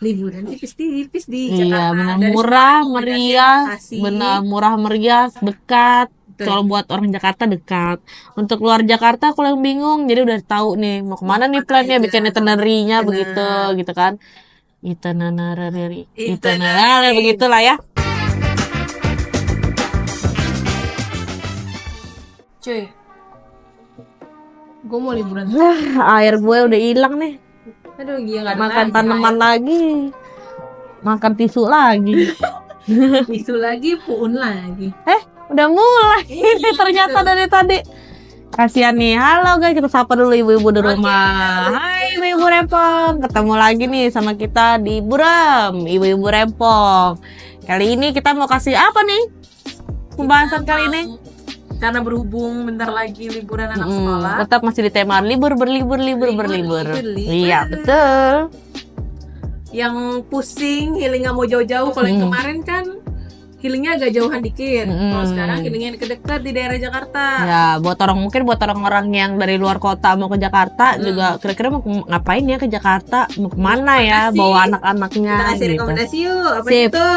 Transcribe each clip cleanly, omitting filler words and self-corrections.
liburan tipis-tipis di Iya, Jakarta benar dari murah, Semarang kombinasi meriah, Tasik. benar murah meriah, dekat. Betul. Kalau buat orang Jakarta dekat. Untuk luar Jakarta kalau yang bingung, jadi udah tahu nih mau Mau kemana nih kemana plannya, aja. bikin itinerary-nya begitu, Bener. gitu kan. Itinerary, itinerary Itinerary. begitulah ya. Cuy, gue mau liburan. Air gue udah hilang nih. Aduh, gila nggak ada Makan lagi tanaman air. lagi, makan tisu lagi. Tisu lagi, puun lagi. Udah mulai ini Iya, ternyata gitu. dari tadi. Kasihan nih. Halo guys, kita sapa dulu ibu-ibu di Oke, rumah. Hai ibu-ibu Rempong. Ketemu lagi nih sama kita di Buram, ibu-ibu Rempong. Kali ini kita mau kasih apa nih? Pembahasan kali ini. karena berhubung bentar lagi liburan anak sekolah. Tetap masih di tema libur berlibur libur Libur, berlibur. libur. Iya, betul. Yang pusing healing nggak mau jauh-jauh. Kalau yang kemarin kan healingnya agak jauhan dikit. Kalau sekarang healingnya deket-deket di daerah Jakarta. Ya, buat orang-orang yang dari luar kota mau ke Jakarta juga kira-kira mau ngapain ya ke Jakarta? Mau kemana ya? Makasih. Bawa anak-anaknya Kita kasih gitu. rekomendasi yuk. Apa Sip. itu?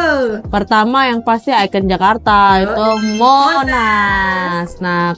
Pertama yang pasti ikon Jakarta itu Monas. Nah,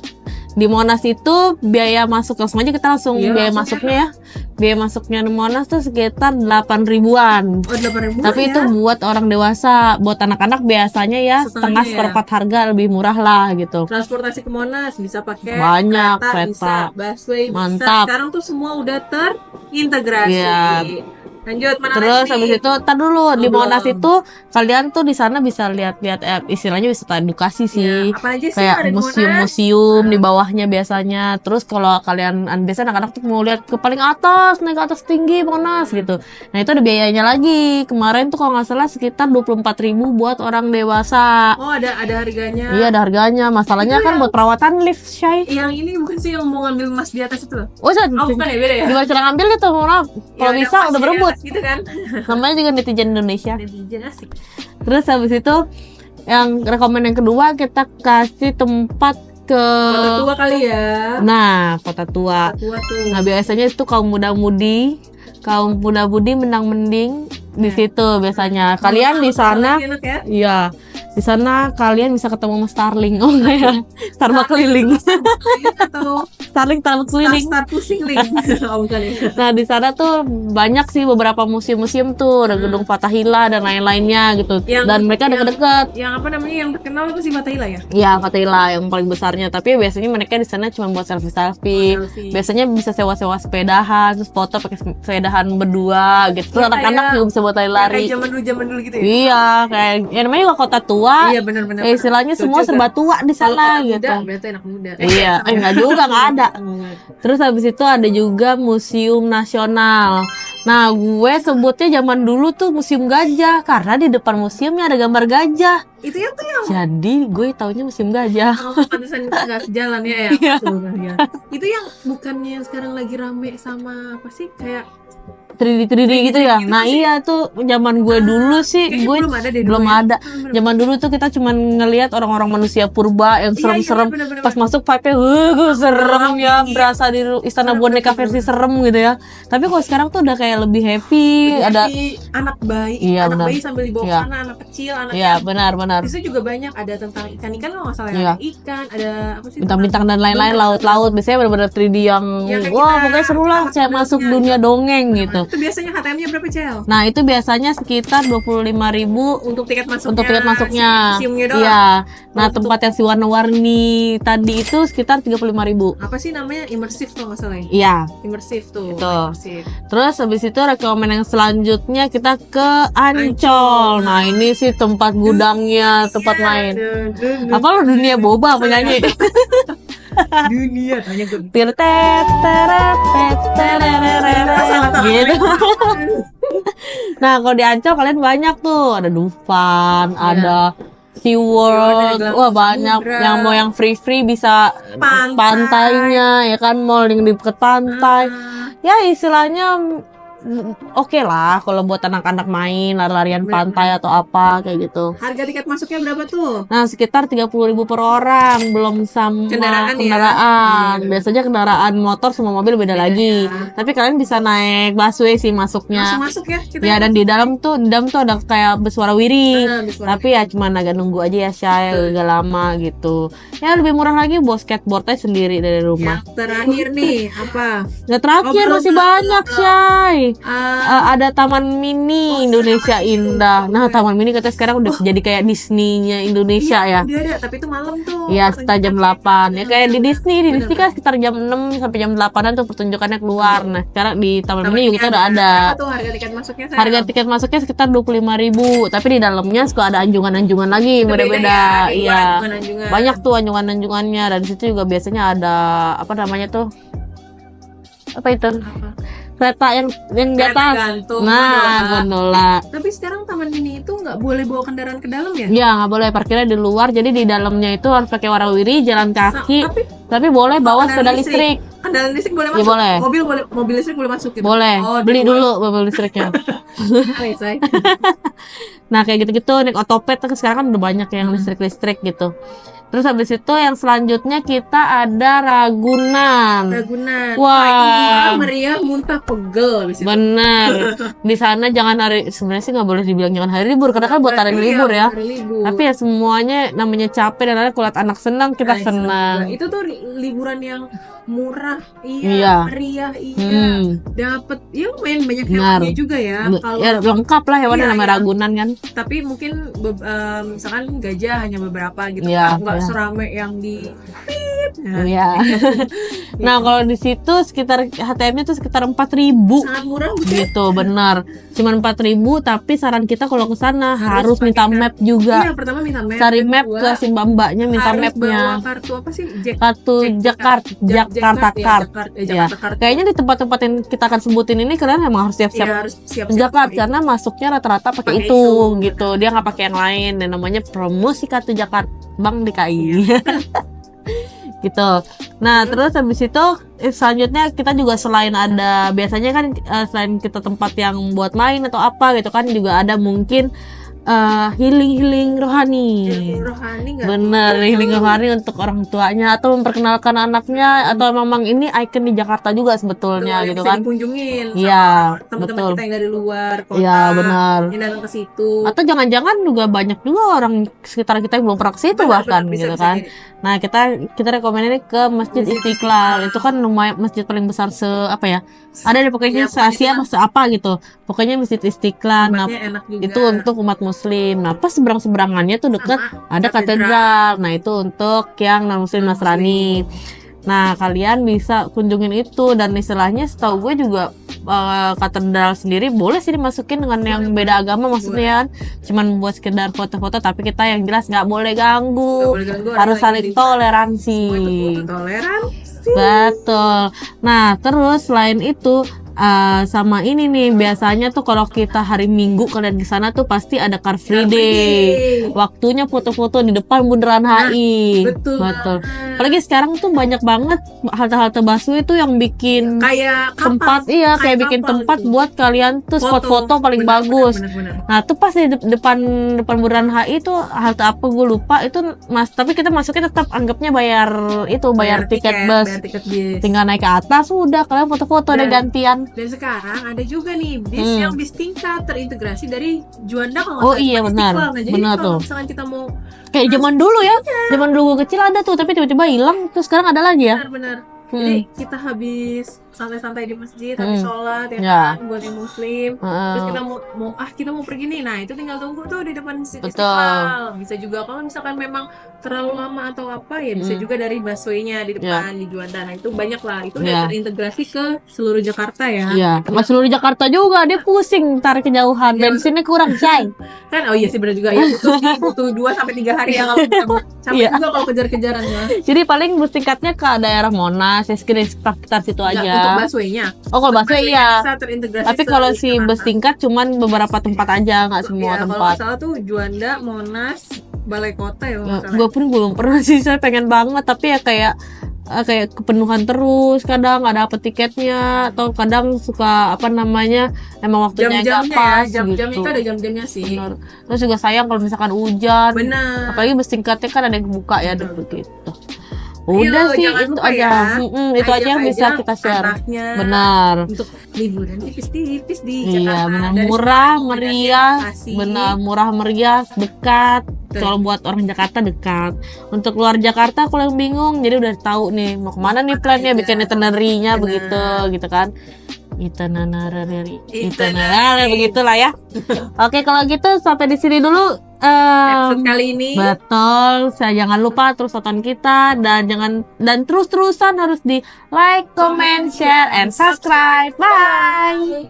di Monas itu biaya masuk langsung aja kita langsung Iya, biaya langsung masuknya ya. Biaya masuknya di Monas tuh sekitar 8 ribuan. Oh, 8.000 Tapi ya. itu buat orang dewasa, buat anak-anak biasanya ya setengah Setengahnya ya. seperempat harga lebih murah lah gitu. Transportasi ke Monas bisa pakai Banyak kereta, kereta. bisa busway, bisa. Mantap. Sekarang tuh semua udah terintegrasi. Iya. Lanjut mana Terus lagi? habis itu, tar dulu di belum. Monas itu kalian tuh di sana bisa lihat-lihat istilahnya wisata edukasi sih, Ya, apa aja sih kayak yang ada di museum-museum di bawahnya biasanya. Terus kalau kalian biasanya anak-anak tuh mau lihat ke paling atas, naik ke atas tinggi Monas gitu. Nah itu ada biayanya lagi. Kemarin tuh kalau nggak salah sekitar 24 ribu buat orang dewasa. Oh, ada harganya. Iya ada harganya. Masalahnya Itu kan buat perawatan lift, Shay. Yang ini bukan sih yang mau ngambil emas di atas itu loh. Oh, Oh, bukan ya, beda ya? gimana cara ngambil itu? Mohon maaf. Kalau Yang ada bisa emas udah di berebut. atas gitu kan. Namanya juga netizen Indonesia. Netizen asik. Terus habis itu yang rekomen yang kedua kita kasih tempat ke Kota tua kali ya. Nah, kota tua. Kota tua tuh. Nah, biasanya itu kaum muda-mudi mendang-mending di situ biasanya. Kalian di sana Enak ya. iya. Di sana kalian bisa ketemu sama Starling. Oh enggak ya. Starbucks keliling. Atau Starling Starbucks keliling. start pusing link. Oh, bukan ya. Nah, di sana tuh banyak sih beberapa museum-museum tuh, ada gedung Fathahillah dan lain-lainnya gitu. Dan mereka deket-deket. Yang apa namanya yang terkenal itu si Fatahila ya? Iya, Fathahillah yang paling besarnya. Tapi biasanya mereka di sana cuma buat selfie-selfie. selfie. Biasanya bisa sewa-sewa sepedahan, terus foto pakai sepedahan berdua gitu. Terus anak-anak juga bisa buat lari-lari. Kayak zaman dulu gitu ya. Iya, kayak ya namanya juga kota tua. Iya benar-benar. Istilahnya semua serba tua di sana gitu. Berarti anak muda. Iya, enggak juga, enggak ada. Terus habis itu ada juga Museum Nasional. Nah, gue sebutnya zaman dulu tuh Museum Gajah karena di depan museumnya ada gambar gajah. Itu yang tuh yang Jadi gue taunya Museum Gajah. pantesan kita nggak sejalan ya. Iya. Ya. Itu yang bukannya yang sekarang lagi rame sama apa sih kayak 3D gitu ya. Nah, iya tuh zaman gue dulu sih, kayaknya gue belum ada deh belum dulu ya. ada. Zaman dulu tuh kita cuman ngelihat orang-orang manusia purba yang serem-serem. bener-bener. Pas masuk vibe-nya, gue serem ya, berasa di istana boneka versi serem gitu ya. Tapi kalau sekarang tuh udah kayak lebih happy, ada anak bayi, Iya, anak benar. bayi sambil dibawa ke Iya. sana, anak kecil, anak Iya, benar-benar. di situ juga banyak ada tentang ikan-ikan kalau nggak salah ya. Iya. Ada ikan, ada apa sih? Bintang-bintang dan lain-lain, laut-laut. Biasanya benar-benar 3D yang Ya, kayak wah, kita pokoknya seru lah, kayak masuk dunia dongeng gitu. Itu biasanya HTM-nya berapa, Cel? Nah, itu biasanya sekitar 25 ribu Untuk tiket masuknya. untuk tiket masuknya. Museumnya doang. Iya. Nah, Untuk- tempat yang si warna-warni tadi itu sekitar 35 ribu. Apa sih namanya? Immersive kalau nggak salah ya. Iya. Immersive tuh. Itu. Immersive. Terus habis itu rekomen yang selanjutnya kita ke Ancol. Nah, ini sih tempat gudangnya, tempat main. Apa lo dunia boba penyanyi? Dunia tanya gue. Tirtet, teret, tet, tereret, gitu. Nah, kalau di Ancol kalian banyak tuh, ada Dufan, ada SeaWorld, ada wah banyak. Samudra. Yang mau yang free bisa Pantai. pantainya, ya kan, mall yang di deket pantai. Ya istilahnya oke lah kalau buat anak-anak main lari-larian pantai atau apa kayak gitu. Harga tiket masuknya berapa tuh? Nah, sekitar 30.000 per orang, belum sama Kendaraan ya? kendaraan. Iya. Biasanya kendaraan motor sama mobil beda lagi. Tapi kalian bisa naik busway sih Langsung masuknya. masuk ya kita. Ya, dan di dalam tuh ada kayak bersuara wiri. Bisa. Tapi ya cuman agak nunggu aja ya, Syai, agak lama gitu. Ya lebih murah lagi bawa skateboardnya sendiri dari rumah. Yang terakhir nih apa? Nah, terakhir belum, masih belum, banyak, belum. Syai. Ah, Ada Taman Mini Indonesia Indah. Nah, Taman Mini katanya sekarang udah jadi kayak Disney-nya Indonesia ya. Udah ada, tapi itu malam tuh. Iya, sekitar jam 8. Ya kayak di Disney kan sekitar jam 6 sampai jam 8-an tuh pertunjukannya keluar. Nah, sekarang di Taman Mini juga udah ada. Berapa tuh harga tiket masuknya? Saya? Harga tiket masuknya sekitar 25.000, tapi di dalamnya suka ada anjungan-anjungan lagi Beda-beda beda-beda. ya, Iya. anjungan-anjungan. Banyak tuh anjungan-anjungannya, dan di situ juga biasanya ada apa namanya tuh? Apa itu? Apa? Kereta yang di Kereta atas. gantung, Nah, gondola. Tapi sekarang Taman Mini itu nggak boleh bawa kendaraan ke dalam ya? Iya, nggak boleh parkirnya di luar, jadi di dalamnya itu harus pakai warawiri, jalan kaki, Tapi tapi boleh bawa sepeda kendaraan listrik. kendaraan listrik boleh Iya, masuk. boleh. Mobil listrik boleh masuk gitu. Boleh, Oh, beli di luar. dulu mobil listriknya. Oke, say. Nah, kayak gitu-gitu, naik otopet kan sekarang kan udah banyak yang listrik-listrik gitu. Terus habis itu yang selanjutnya kita ada Ragunan. Ragunan. Wah. Murah, meriah, muntah, pegel. Di situ. Bener. Di sana jangan sebenarnya sih nggak boleh dibilang jangan hari libur karena kan buat hari Iya, libur ya. hari libur. Tapi ya semuanya namanya capek, dan ada kulit anak senang, kita Ay, senang. Itu tuh liburan yang murah, Iya. meriah, iya. Dapet, ya lumayan banyak Benar. hewannya juga ya. Kalau Ya lengkap lah hewannya, Iya, namanya iya. Ragunan kan. tapi mungkin misalkan gajah hanya beberapa gitu, Iya, nggak iya. serame yang di Iya. Nah, kalau di situ sekitar HTM-nya tuh sekitar 4.000 sangat murah bukan? gitu, benar. Cuman 4.000, tapi saran kita kalau ke sana harus pakai minta map juga. Iya, pertama minta map, Cari yang map kedua, ke si mbak-mbaknya, minta harus mapnya. bawa kartu apa sih? Kartu Jakarta Card. Ya. Jakarta Card. Kayaknya di tempat-tempat yang kita akan sebutin ini kalian emang harus Iya, siap-siap harus siap Jakarta, karena masuknya rata-rata pakai Pakai itu itu. gitu. Dia nggak pakai yang lain, dan namanya promosi kartu Jakarta Bank DKI. Gitu. Nah, terus habis itu selanjutnya kita juga selain ada biasanya kan selain kita tempat yang buat main atau apa gitu kan, juga ada mungkin healing rohani. Ilmu rohani nggak? Bener, healing rohani untuk orang tuanya atau memperkenalkan anaknya, atau memang ini ikon di Jakarta juga sebetulnya Tuh, yang gitu bisa kan. dikunjungin Iya, sama teman-teman betul. kita yang dari luar kota. Iya, benar. Yang datang ke situ. Atau jangan-jangan juga banyak juga orang sekitar kita yang belum pernah ke situ bahkan Benar, gitu bisa kan. jadi. Nah, kita rekomenin ke Masjid Istiqlal. Itu kan lumayan masjid paling besar apa ya? Ada di pokoknya Ya, se-Asia pokoknya se apa gitu. Pokoknya Masjid Istiqlal. Nah, Tempatnya enak juga. itu untuk umat muslim. Nah, pas seberang-seberangannya tuh deket Sama ada katedral. Nah, itu untuk yang non muslim Nasrani. Nah, kalian bisa kunjungin itu, dan istilahnya setahu gue juga katedral sendiri boleh sih dimasukin dengan yang beda agama, maksudnya kan cuman buat sekedar foto-foto, tapi kita yang jelas nggak boleh Nggak ganggu, boleh ganggu, harus orang saling lagi di- toleransi. Toleransi. Betul. Nah, terus selain itu sama ini nih, biasanya tuh kalau kita hari Minggu kalian ke sana tuh pasti ada Car Free Day. Waktunya foto-foto di depan Bundaran HI. Betul. Apalagi sekarang tuh banyak banget halte-halte busway itu yang bikin Kayak tempat, iya kayak bikin kapal tempat gitu. buat kalian tuh spot-foto paling bagus. Bener. Nah, tuh pas di depan Bundaran HI tuh halte apa gue lupa itu, Mas, tapi kita masuknya tetap anggapnya bayar tiket bus. Bayar tiket bis. Tinggal naik ke atas udah kalian foto-foto ada Dan- gantian. Dan sekarang ada juga nih bis yang bis tingkat terintegrasi dari Juanda kalau nggak Oh salah, iya, Istiqlal. benar. Nah, jadi Benar kalau tuh. misalkan kita mau Kayak zaman dulu ya. Zaman dulu gue kecil ada tuh, tapi tiba-tiba hilang, terus sekarang ada lagi ya. benar-benar jadi kita habis santai-santai di masjid, habis sholat ya Ya. kan, buat yang muslim. Terus kita mau pergi nih, nah itu tinggal tunggu tuh di depan Masjid Betul. Istiqlal. Bisa juga kalau misalkan memang terlalu lama atau apa ya, bisa juga dari busway-nya di depan di Juanda. Nah itu banyak lah, itu udah terintegrasi ke seluruh Jakarta ya. Iya, mas seluruh Jakarta juga dia pusing tarik kejauhan, bensinnya kurang, Chay. Kan oh iya sih benar juga ya, butuh 2-3 hari ya kalau capek Iya. juga kalau kejar-kejaran ya. Jadi paling bus tingkatnya ke daerah Monas, ya sekitar situ Nggak, aja. untuk busway-nya. Oh, kalau busway iya. Bisa terintegrasi Tapi kalau seluruh si Jakarta. bus tingkat cuman beberapa tempat aja, nggak semua Ya, kalau tempat. nggak salah tuh Juanda, Monas, Balai Kota ya kalau nggak salah. Gue pun belum pernah sih, saya pengen banget, tapi ya kayak kayak kepenuhan terus, kadang nggak dapet tiketnya, atau kadang suka apa namanya emang waktunya nggak Jam-jamnya pas jam-jam gitu. itu ada jam-jamnya sih. Bener. Terus juga sayang kalau misalkan hujan, Benar. apalagi bus tingkatnya kan ada yang buka ya Betul, betul. gitu. Udah sih jangan itu lupa aja. ya, Itu aja yang bisa ajak-ajak kita share. anaknya Benar. untuk liburan tipis-tipis di Iya, Jakarta. benar Dari murah, semua meriah, destinasi. benar murah, meriah, dekat. Betul. Kalau buat orang Jakarta dekat. Untuk luar Jakarta kalau yang bingung, jadi udah tahu nih mau kemana nih plannya, aja. bikin itinerary-nya Benar. begitu, gitu kan. Itinerary, Itinerary. begitulah ya. Oke, kalau gitu sampai di sini dulu. Episode kali ini. Betul, saya jangan lupa terus tonton kita dan terus-terusan harus di like, comment, share, and subscribe. Bye.